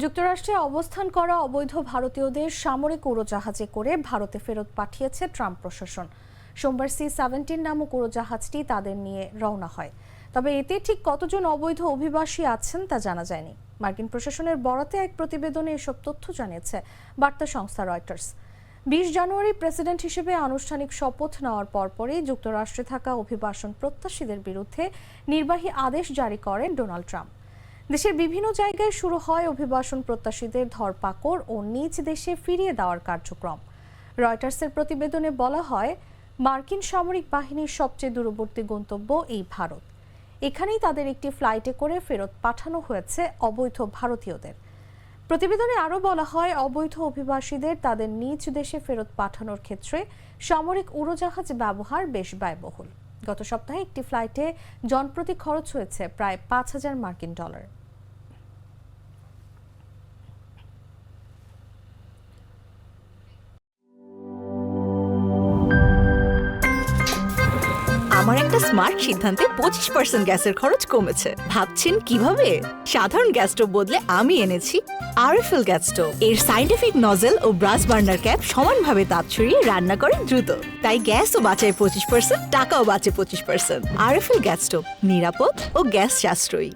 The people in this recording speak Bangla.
যুক্তরাষ্ট্রে অবস্থান করা অবৈধ ভারতীয়দের সামরিক উড়োজাহাজে করে ভারতে ফেরত পাঠিয়েছে ট্রাম্প প্রশাসন। সোমবার C-17 নামক উড়োজাহাজটি তাদের নিয়ে রওনা হয়। তবে এতে ঠিক কতজন অবৈধ অভিবাসী আছেন তা জানা যায়নি। মার্কিন প্রশাসনের বরাতে এক প্রতিবেদনে এসব তথ্য জানিয়েছে বার্তা সংস্থা রয়টার্স। 20 জানুয়ারি প্রেসিডেন্ট হিসেবে আনুষ্ঠানিক শপথ নেওয়ার পরপরই যুক্তরাষ্ট্রে থাকা অভিবাসন প্রত্যাশীদের বিরুদ্ধে নির্বাহী আদেশ জারি করেন ডোনাল্ড ট্রাম্প। দেশের বিভিন্ন জায়গায় শুরু হয় অভিবাসন প্রত্যাশীদের ধরপাকড় ও নিজ দেশে ফিরিয়ে দেওয়ার কার্যক্রম। রয়টার্সের প্রতিবেদনে বলা হয়, মার্কিন সামরিক বাহিনীর সবচেয়ে দূরবর্তী গন্তব্য এই ভারত। এখানেই তাদের একটি ফ্লাইটে করে ফেরত পাঠানো হয়েছে অবৈধ ভারতীয়দের। প্রতিবেদনে আরও বলা হয়, অবৈধ অভিবাসীদের তাদের নিজ দেশে ফেরত পাঠানোর ক্ষেত্রে সামরিক উড়োজাহাজ ব্যবহার বেশ ব্যয়বহুল। গত সপ্তাহে একটি ফ্লাইটে জনপ্রতি খরচ হয়েছে প্রায় $5,000 মার্কিন। আমার একটা স্মার্ট সিদ্ধান্তে 25% গ্যাসের খরচ কমেছে। ভাবছেন কিভাবে? সাধারণ গ্যাস স্টোভ বদলে আমি এনেছি আরএফএল গ্যাস স্টোভ। এর সাইন্টিফিক নজল ও ব্রাস বার্নার ক্যাপ সমানভাবে তাপ ছড়িয়ে রান্না করে দ্রুত। তাই গ্যাসও বাঁচায় 25%, টাকাও বাঁচে 25%। আরএফএল গ্যাস স্টোভ নিরাপদ ও গ্যাস সাশ্রয়ী।